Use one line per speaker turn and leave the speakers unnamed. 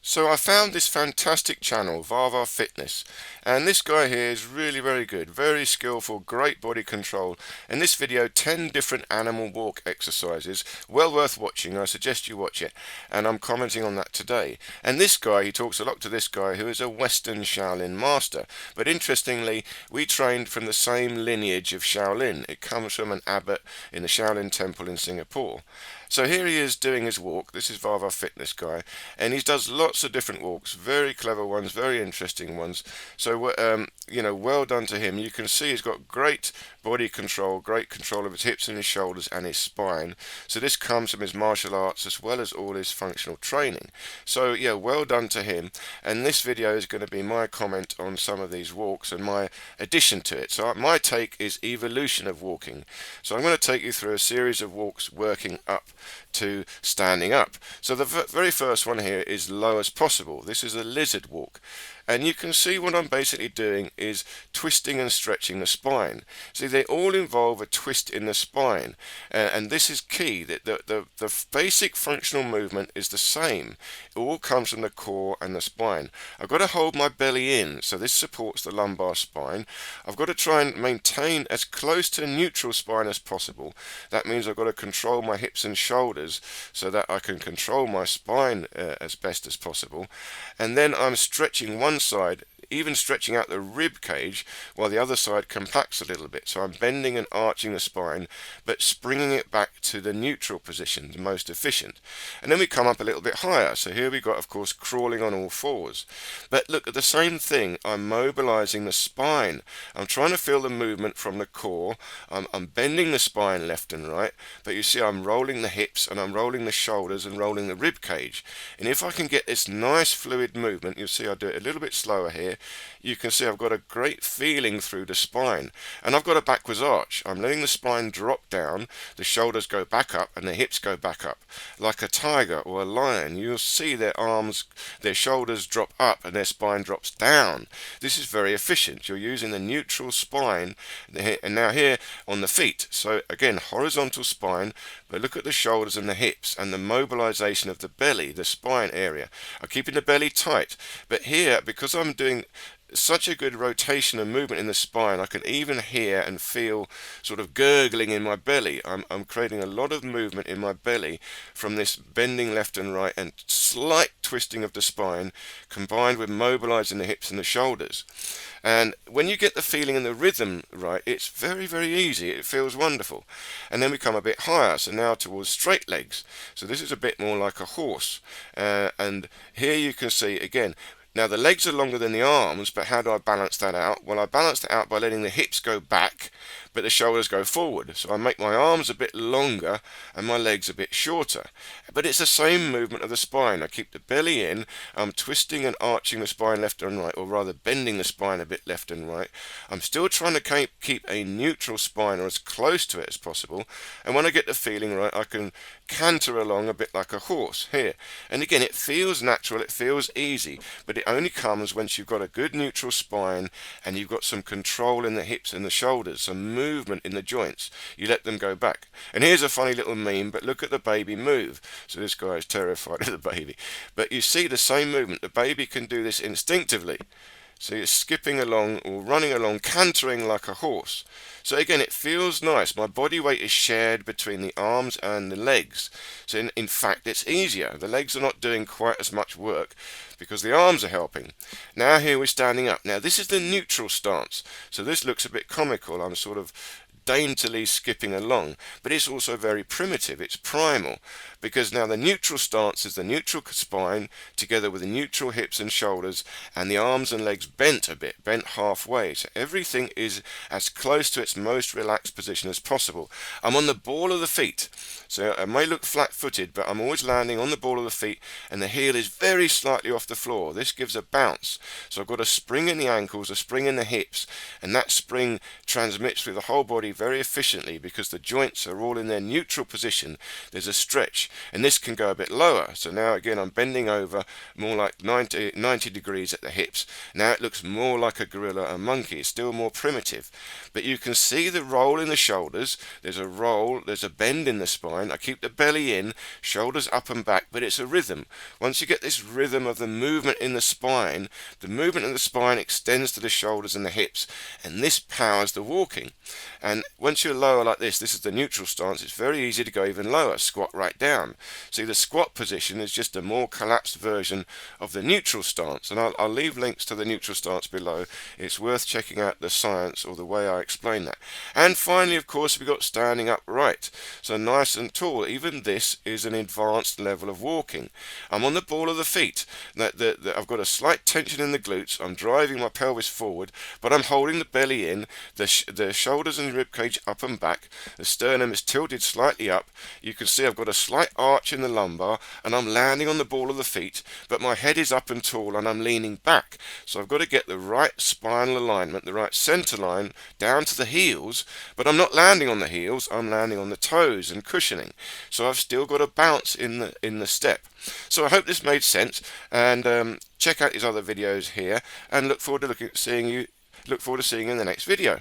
So I found this fantastic channel, VAHVA Fitness, and this guy here is really very good, very skillful, great body control. In this video, 10 different animal walk exercises, well worth watching. I suggest you watch it, and I'm commenting on that today. And this guy, he talks a lot to this guy who is a Western Shaolin master, but interestingly, we trained from the same lineage of Shaolin. It comes from an abbot in the Shaolin temple in Singapore. So here he is doing his walk. This is VAHVA Fitness guy, and he does lots of different walks, very clever ones, very interesting ones. So well done to him. You can see he's got great body control, great control of his hips and his shoulders and his spine. So this comes from his martial arts as well as all his functional training. So yeah, well done to him. And this video is going to be my comment on some of these walks and my addition to it. So my take is evolution of walking. So I'm going to take you through a series of walks working up to standing up. So the very first one here is low as possible. This is a lizard walk. And you can see what I'm basically doing is twisting and stretching the spine. See, they all involve a twist in the spine. And this is key, that the basic functional movement is the same. It all comes from the core and the spine. I've got to hold my belly in, so this supports the lumbar spine. I've got to try and maintain as close to neutral spine as possible. That means I've got to control my hips and shoulders so that I can control my spine as best as possible. And then I'm stretching one side, even stretching out the rib cage, while the other side compacts a little bit. So I'm bending and arching the spine, but springing it back to the neutral position, the most efficient. And then we come up a little bit higher. So here we got, of course, crawling on all fours. But look at the same thing. I'm mobilizing the spine. I'm trying to feel the movement from the core. I'm bending the spine left and right. But you see, I'm rolling the hips and I'm rolling the shoulders and rolling the rib cage. And if I can get this nice fluid movement, you'll see I do it a little bit slower here. You can see I've got a great feeling through the spine, and I've got a backwards arch. I'm letting the spine drop down, the shoulders go back up and the hips go back up. Like a tiger or a lion, you'll see their arms, their shoulders drop up and their spine drops down. This is very efficient. You're using the neutral spine, and now here on the feet. So again, horizontal spine, but look at the shoulders and the hips and the mobilization of the belly, the spine area. I'm keeping the belly tight, but here, because I'm doing such a good rotation and movement in the spine, I can even hear and feel sort of gurgling in my belly. I'm creating a lot of movement in my belly from this bending left and right and slight twisting of the spine combined with mobilizing the hips and the shoulders. And when you get the feeling and the rhythm right, it's very, very easy. It feels wonderful. And then we come a bit higher, so now towards straight legs. So this is a bit more like a horse. And here you can see, again, now the legs are longer than the arms, but how do I balance that out? Well, I balance it out by letting the hips go back, but the shoulders go forward. So I make my arms a bit longer and my legs a bit shorter. But it's the same movement of the spine. I keep the belly in, I'm twisting and arching the spine left and right, or rather bending the spine a bit left and right. I'm still trying to keep a neutral spine, or as close to it as possible. And when I get the feeling right, I can canter along a bit like a horse here. And again, it feels natural, it feels easy, but it only comes once you've got a good neutral spine and you've got some control in the hips and the shoulders, some movement in the joints. You let them go back. And here's a funny little meme, but look at the baby move. So this guy is terrified of the baby. But you see the same movement. The baby can do this instinctively. So you're skipping along or running along, cantering like a horse. So again, it feels nice. My body weight is shared between the arms and the legs. So in fact, it's easier. The legs are not doing quite as much work because the arms are helping. Now here we're standing up. Now this is the neutral stance. So this looks a bit comical. I'm sort of daintily skipping along, but it's also very primitive. It's primal, because now the neutral stance is the neutral spine together with the neutral hips and shoulders and the arms and legs bent a bit, bent halfway. So everything is as close to its most relaxed position as possible. I'm on the ball of the feet, so I may look flat-footed, but I'm always landing on the ball of the feet and the heel is very slightly off the floor. This gives a bounce. So I've got a spring in the ankles, a spring in the hips, and that spring transmits through the whole body very efficiently because the joints are all in their neutral position. There's a stretch, and this can go a bit lower. So now again I'm bending over more like 90 degrees at the hips. Now it looks more like a gorilla, a monkey. It's still more primitive, but you can see the roll in the shoulders. There's a roll, there's a bend in the spine, spine. I keep the belly in, shoulders up and back, but it's a rhythm. Once you get this rhythm of the movement in the spine extends to the shoulders and the hips, and this powers the walking. And once you're lower like this is the neutral stance, it's very easy to go even lower, squat right down. See, the squat position is just a more collapsed version of the neutral stance, and I'll leave links to the neutral stance below. It's worth checking out the science or the way I explain that. And finally, of course, we've got standing upright, so nice and tall. Even this is an advanced level of walking. I'm on the ball of the feet. I've got a slight tension in the glutes. I'm driving my pelvis forward, but I'm holding the belly in, the shoulders and the rib cage up and back. The sternum is tilted slightly up. You can see I've got a slight arch in the lumbar, and I'm landing on the ball of the feet, but my head is up and tall, and I'm leaning back. So I've got to get the right spinal alignment, the right center line down to the heels, but I'm not landing on the heels, I'm landing on the toes and cushioning. So I've still got a bounce in the step. So I hope this made sense, and check out these other videos here, and look forward to seeing you in the next video.